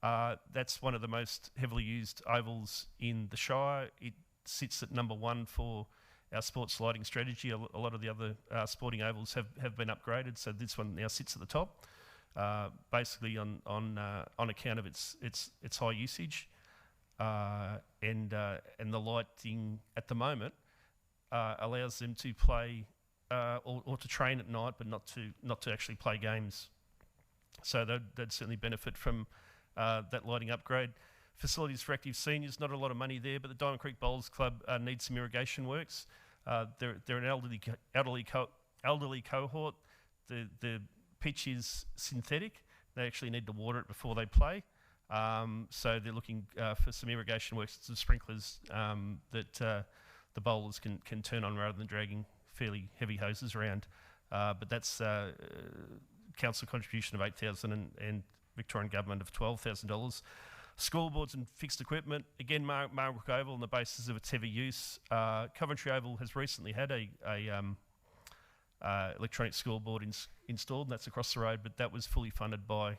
That's one of the most heavily used ovals in the Shire. It sits at number 1 for our sports lighting strategy. A lot of the other sporting ovals have been upgraded, so this one now sits at the top, basically on account of its high usage, and the lighting at the moment allows them to play or to train at night, but not to actually play games. So they'd certainly benefit from that lighting upgrade. Facilities for active seniors, not a lot of money there, but the Diamond Creek Bowls Club needs some irrigation works. They're an elderly cohort. The pitch is synthetic. They actually need to water it before they play. So they're looking for some irrigation works, some sprinklers that the bowlers can turn on rather than dragging fairly heavy hoses around. But that's council contribution of $8,000 and Victorian government of $12,000. Scoreboards and fixed equipment, again, Marlbrook Oval on the basis of its heavy use. Coventry Oval has recently had a electronic scoreboard installed, and that's across the road, but that was fully funded by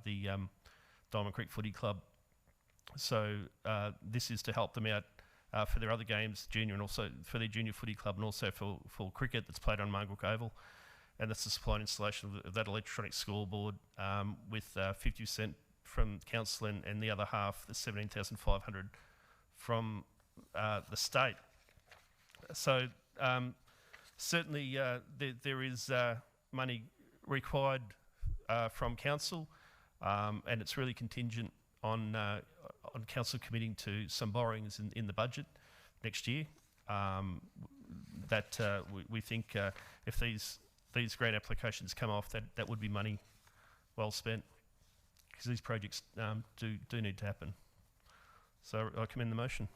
the Diamond Creek Footy Club. So this is to help them out for their other games, junior, and also for their junior footy club, and also for cricket that's played on Marlbrook Oval. And that's the supply and installation of that electronic scoreboard with 50% from council and the other half, the $17,500 from the state. So certainly there is money required from council, and it's really contingent on council committing to some borrowings in the budget next year. We think if these grant applications come off, that would be money well spent, because these projects do need to happen. So I commend the motion.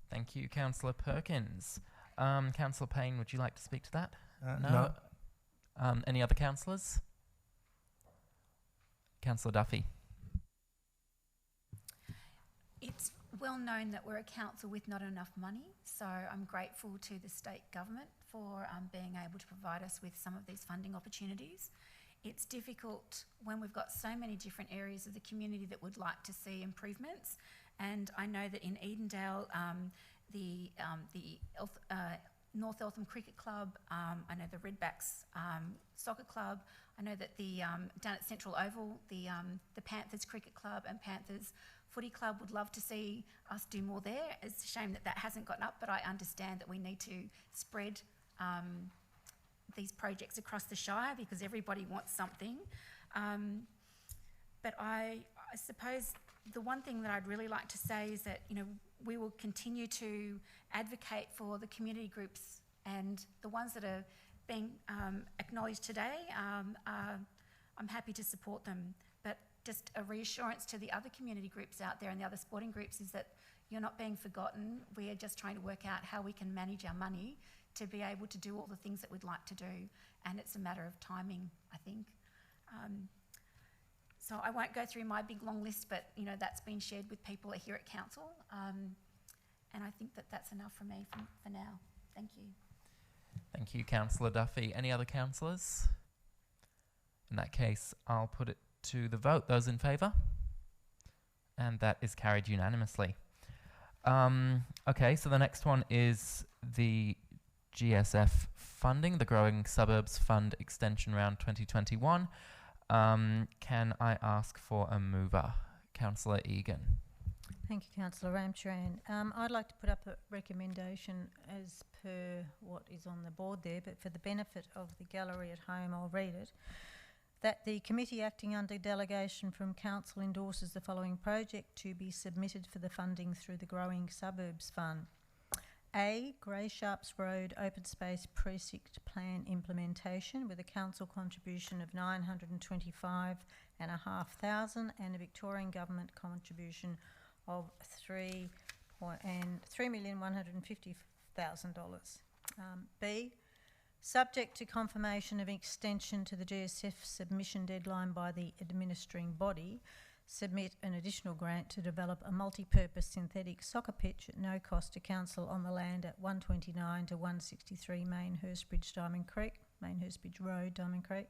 Thank you, Councillor Perkins. Councillor Payne, would you like to speak to that? No. Any other councillors? Councillor Duffy. It's well known that we're a council with not enough money, so I'm grateful to the state government for being able to provide us with some of these funding opportunities. It's difficult when we've got so many different areas of the community that would like to see improvements, and I know that in Edendale, the North Eltham Cricket Club, I know the Redbacks Soccer Club, I know that the down at Central Oval, the Panthers Cricket Club and Panthers Footy Club would love to see us do more there. It's a shame that hasn't gotten up, but I understand that we need to spread these projects across the Shire because everybody wants something. But I suppose the one thing that I'd really like to say is that, you know, we will continue to advocate for the community groups, and the ones that are being acknowledged today, I'm happy to support them. But just a reassurance to the other community groups out there and the other sporting groups is that you're not being forgotten. We are just trying to work out how we can manage our money to be able to do all the things that we'd like to do, and it's a matter of timing, I think. So I won't go through my big long list, but you know that's been shared with people here at council, and I think that that's enough for me for now. Thank you. Thank you, Councillor Duffy. Any other councillors? In that case, I'll put it to the vote. Those in favour? And that is carried unanimously. Okay, so the next one is the GSF funding, the Growing Suburbs Fund Extension Round 2021. Can I ask for a mover? Councillor Egan. Thank you, Councillor Ramcharan. I'd like to put up a recommendation as per what is on the board there, but for the benefit of the gallery at home, I'll read it. That the committee acting under delegation from council endorses the following project to be submitted for the funding through the Growing Suburbs Fund. A. Grey Sharps Road Open Space Precinct Plan Implementation with a council contribution of $925,500 and a Victorian Government contribution of $3,150,000. B. Subject to confirmation of extension to the GSF submission deadline by the administering body, submit an additional grant to develop a multi-purpose synthetic soccer pitch at no cost to council on the land at 129 to 163 Mainhurst Bridge, Diamond Creek, Mainhurst Bridge Road, Diamond Creek.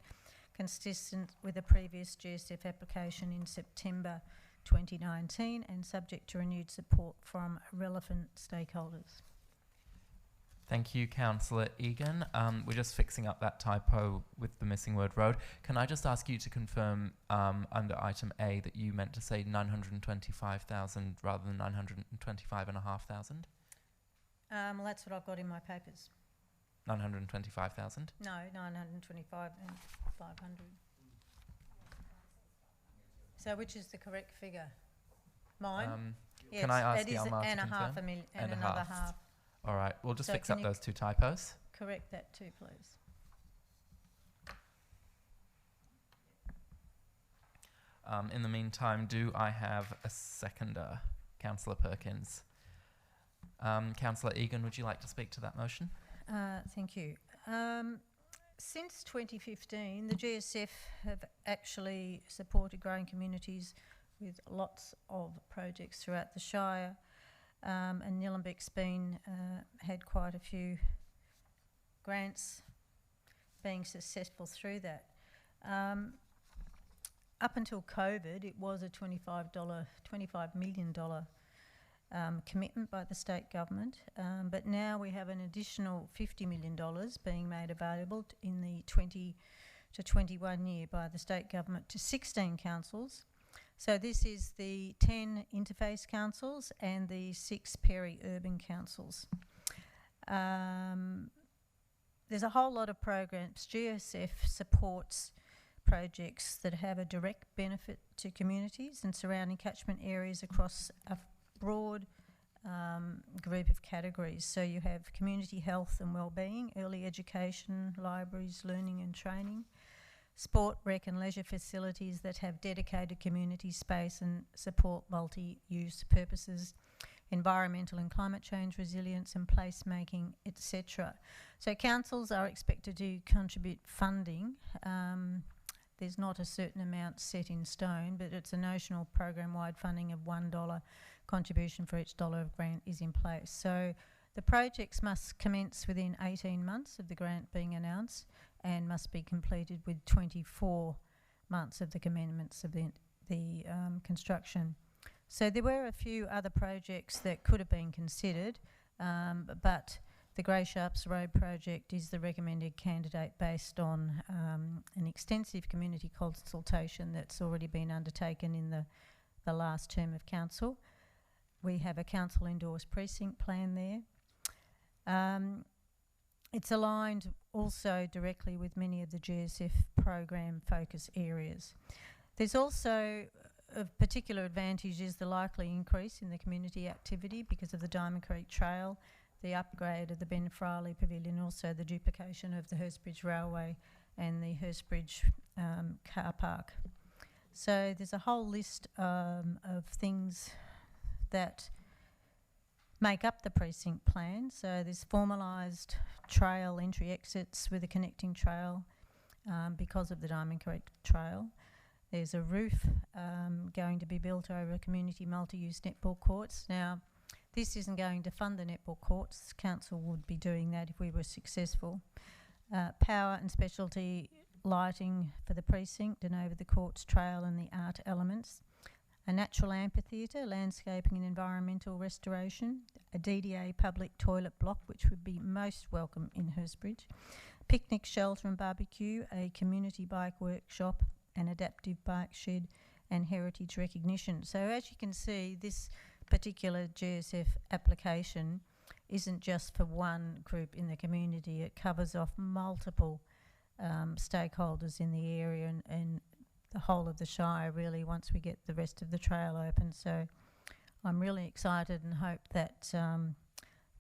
consistent with the previous GSF application in September 2019 and subject to renewed support from relevant stakeholders. Thank you, Councillor Egan. We're just fixing up that typo with the missing word road. Can I just ask you to confirm under item A that you meant to say 925,000 rather than 925,500? Well, that's what I've got in my papers. 925,000? No, 925 and 500. So which is the correct figure? Mine? Yes, can I ask it is Yalmar to and a confirm? half a million and And a another half. half. All right, we'll just So fix can up you those two typos. Correct that too, please. In the meantime, do I have a seconder? Councillor Perkins. Councillor Egan, would you like to speak to that motion? Thank you. Since 2015, the GSF have actually supported growing communities with lots of projects throughout the Shire, and Nillumbik's been had quite a few grants being successful through that. Up until COVID, it was a $25 million commitment by the state government, but now we have an additional $50 million being made available in the 20 to 21 year by the state government to 16 councils. So this is the 10 interface councils and the 6 peri-urban councils. There's a whole lot of programs. GSF supports projects that have a direct benefit to communities and surrounding catchment areas across a broad group of categories. So you have community health and wellbeing, early education, libraries, learning and training, sport, rec and leisure facilities that have dedicated community space and support multi-use purposes, environmental and climate change resilience and placemaking, etc. So councils are expected to contribute funding. There's not a certain amount set in stone, but it's a notional program-wide funding of $1 contribution for each dollar of grant is in place. So the projects must commence within 18 months of the grant being announced and must be completed with 24 months of the commencement of the construction. So there were a few other projects that could have been considered, but the Grey Sharps Road project is the recommended candidate based on an extensive community consultation that's already been undertaken in the last term of council. We have a council endorsed precinct plan there. It's aligned also directly with many of the GSF program focus areas. There's also of particular advantage is the likely increase in the community activity because of the Diamond Creek Trail, the upgrade of the Ben Friley Pavilion, also the duplication of the Hurstbridge Railway and the Hurstbridge car park. So there's a whole list of things that make up the precinct plan. So there's formalised trail entry exits with a connecting trail because of the Diamond Creek Trail. There's a roof going to be built over community multi-use netball courts. Now, this isn't going to fund the netball courts. Council would be doing that if we were successful. Power and specialty lighting for the precinct and over the courts trail and the art elements. A natural amphitheatre, landscaping and environmental restoration. A DDA public toilet block, which would be most welcome in Hurstbridge. Picnic shelter and barbecue, a community bike workshop, an adaptive bike shed and heritage recognition. So as you can see, this particular GSF application isn't just for one group in the community. It covers off multiple stakeholders in the area and the whole of the Shire really once we get the rest of the trail open. So I'm really excited and hope that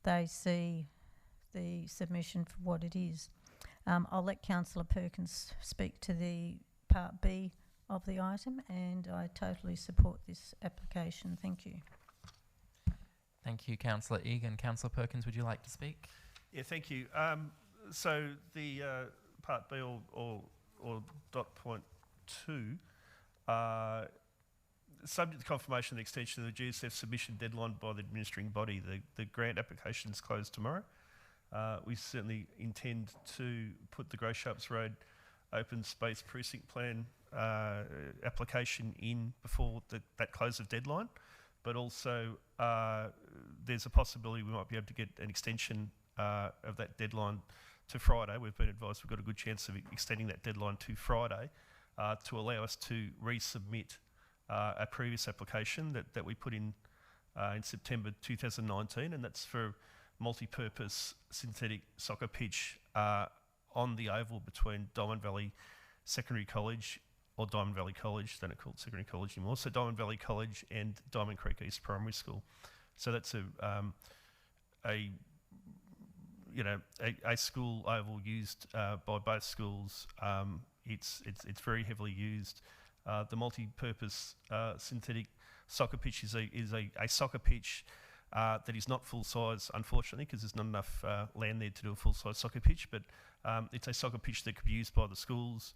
they see the submission for what it is. I'll let Councillor Perkins speak to the Part B of the item, and I totally support this application. Thank you. Thank you, Councillor Egan. Councillor Perkins, would you like to speak? Yeah, thank you. So the Part B or dot point 2, subject to confirmation of the extension of the GSF submission deadline by the administering body, the grant application is closed tomorrow. We certainly intend to put the Grey Sharps Road open space precinct plan application in before that close of deadline, but also there's a possibility we might be able to get an extension of that deadline to Friday. We've been advised we've got a good chance of extending that deadline to Friday to allow us to resubmit a previous application that we put in September 2019, and that's for multi-purpose synthetic soccer pitch on the oval between Diamond Valley Secondary College, or Diamond Valley College, they don't call it Secondary College anymore, so Diamond Valley College and Diamond Creek East Primary School. So that's a school oval used by both schools. It's very heavily used. The multi-purpose synthetic soccer pitch is a soccer pitch that is not full size, unfortunately, because there's not enough land there to do a full size soccer pitch. But it's a soccer pitch that could be used by the schools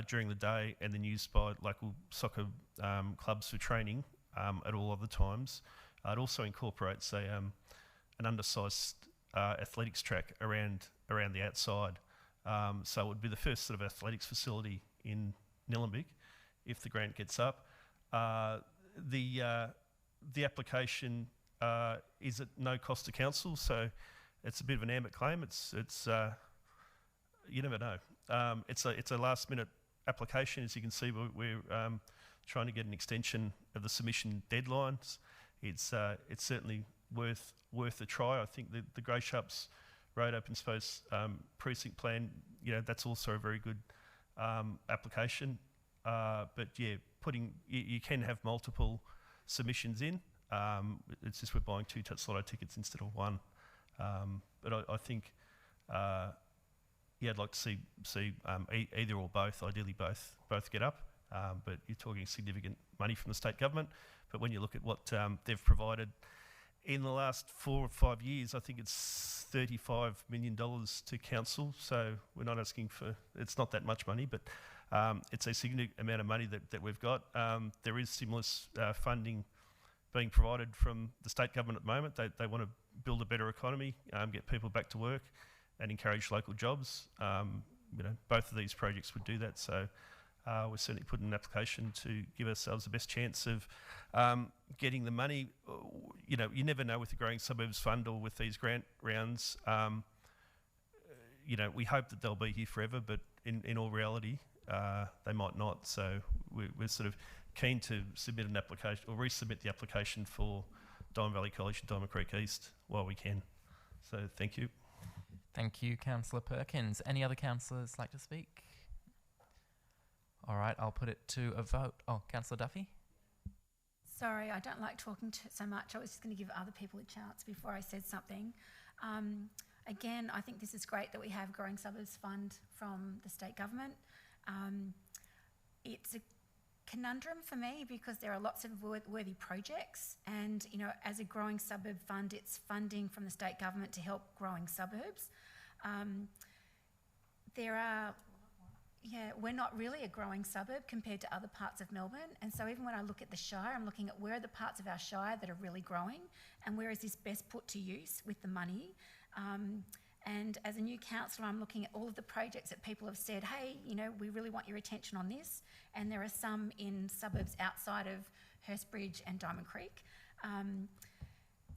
during the day, and then used by local soccer clubs for training at all other times. It also incorporates an undersized athletics track around the outside. So it would be the first sort of athletics facility in Nillumbik if the grant gets up. The application is at no cost to council, so it's a bit of an ambit claim. It's you never know. It's a last minute application. As you can see, we're trying to get an extension of the submission deadlines. It's certainly worth a try. I think the Grey Sharps Road Open Space precinct plan, that's also a very good application. But yeah, you can have multiple submissions in. It's just we're buying 2 Lotto tickets instead of 1. But I think, I'd like to see either or both. Ideally, both get up. But you're talking significant money from the state government. But when you look at what they've provided in the last 4 or 5 years, I think it's $35 million to council. So we're not asking for, it's not that much money, but it's a significant amount of money that we've got. There is stimulus funding being provided from the state government at the moment. They want to build a better economy, get people back to work, and encourage local jobs. Both of these projects would do that. So we're certainly putting an application to give ourselves the best chance of getting the money. You never know with the Growing Suburbs Fund or with these grant rounds. We hope that they'll be here forever, but in all reality, they might not. So we're sort of keen to submit an application or resubmit the application for Diamond Valley College and Diamond Creek East while we can. So thank you. Thank you, Councillor Perkins. Any other councillors like to speak? All right, I'll put it to a vote. Oh, Councillor Duffy? Sorry, I don't like talking so much. I was just going to give other people a chance before I said something. Again, I think this is great that we have Growing Suburbs Fund from the state government. It's a conundrum for me because there are lots of worthy projects, and as a Growing Suburb Fund, it's funding from the state government to help growing suburbs. We're not really a growing suburb compared to other parts of Melbourne, and so even when I look at the Shire, I'm looking at where are the parts of our Shire that are really growing, and where is this best put to use with the money. And as a new councillor, I'm looking at all of the projects that people have said, hey, we really want your attention on this. And there are some in suburbs outside of Hurstbridge and Diamond Creek.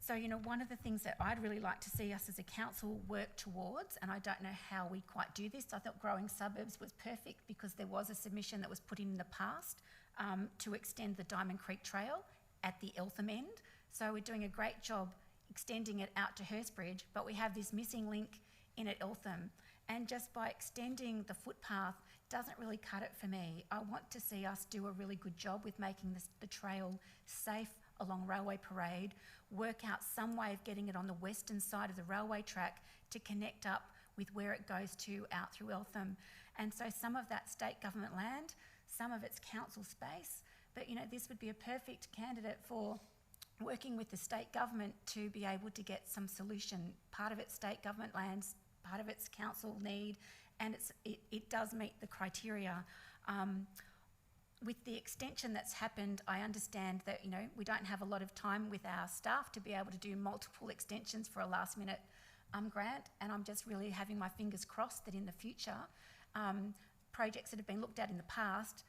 So one of the things that I'd really like to see us as a council work towards, and I don't know how we quite do this, I thought Growing Suburbs was perfect because there was a submission that was put in the past to extend the Diamond Creek Trail at the Eltham end. So we're doing a great job extending it out to Hurstbridge, but we have this missing link in at Eltham. And just by extending the footpath doesn't really cut it for me. I want to see us do a really good job with making the trail safe along Railway Parade, work out some way of getting it on the western side of the railway track to connect up with where it goes to out through Eltham. And so some of that state government land, some of it's council space, but this would be a perfect candidate for working with the state government to be able to get some solution. Part of it's state government lands, part of it's council need, and it does meet the criteria. With the extension that's happened, I understand that we don't have a lot of time with our staff to be able to do multiple extensions for a last minute grant, and I'm just really having my fingers crossed that in the future projects that have been looked at in the past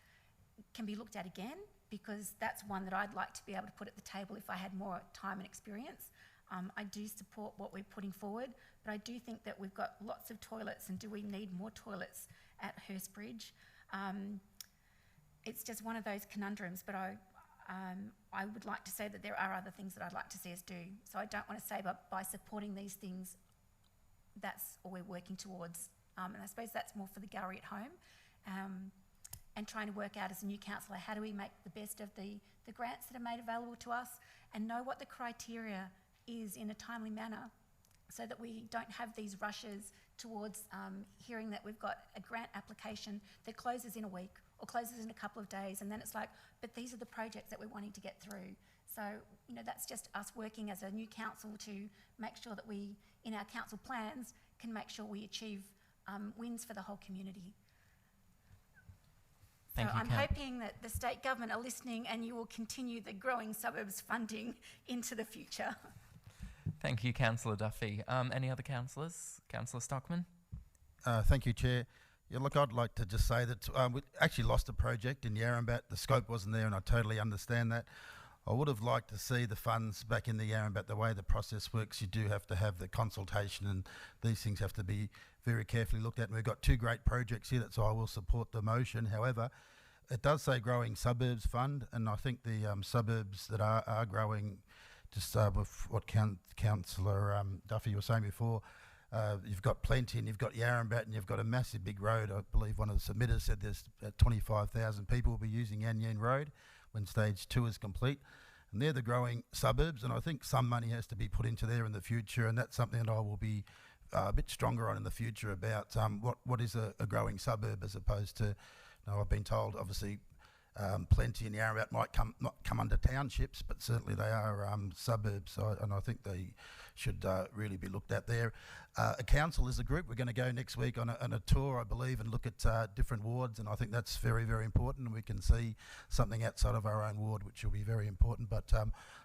can be looked at again, because that's one that I'd like to be able to put at the table if I had more time and experience. I do support what we're putting forward, but I do think that we've got lots of toilets, and do we need more toilets at Hurstbridge? It's just one of those conundrums, but I would like to say that there are other things that I'd like to see us do. So I don't want to say, but by supporting these things, that's all we're working towards. And I suppose that's more for the gallery at home. And trying to work out as a new councillor, how do we make the best of the grants that are made available to us, and know what the criteria is in a timely manner, so that we don't have these rushes towards hearing that we've got a grant application that closes in a week or closes in a couple of days, and then it's like, but these are the projects that we're wanting to get through. So, you know, that's just us working as a new council to make sure that we, in our council plans, can make sure we achieve wins for the whole community. Thank So you, I'm hoping that the state government are listening and you will continue the growing suburbs funding into the future. Thank you, Councillor Duffy. Any other councillors? Councillor Stockman? Thank you, Chair. Yeah, look, I'd like to just say that we actually lost a project in Yarrambat. The scope wasn't there, and I totally understand that. I would have liked to see the funds back in the Yarrambat. The way the process works, you do have to have the consultation, and these things have to be very carefully looked at. And we've got two great projects here, so I will support the motion. However, it does say Growing Suburbs Fund, and I think the suburbs that are growing, just with what Councillor Duffy was saying before, you've got Plenty and you've got Yarrambat and you've got a massive big road. I believe one of the submitters said there's 25,000 people will be using Yan Yan Road when stage 2 is complete. And they're the growing suburbs, and I think some money has to be put into there in the future, and that's something that I will be a bit stronger on in the future about what is a growing suburb, as opposed to, I've been told obviously Plenty and Yarrambat might not come under townships, but certainly they are suburbs, and I think they should really be looked at there. A council is a group. We're going to go next week on a tour, I believe, and look at different wards, and I think that's very, very important, and we can see something outside of our own ward, which will be very important. But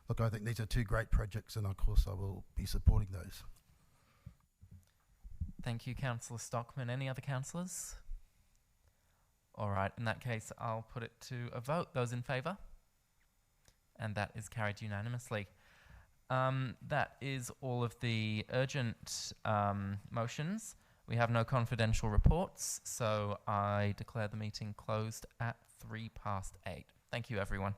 look, I think these are two great projects, and of course I will be supporting those. Thank you, Councillor Stockman. Any other councillors? All right, in that case, I'll put it to a vote. Those in favour? And that is carried unanimously. That is all of the urgent motions. We have no confidential reports, so I declare the meeting closed at 8:03. Thank you, everyone.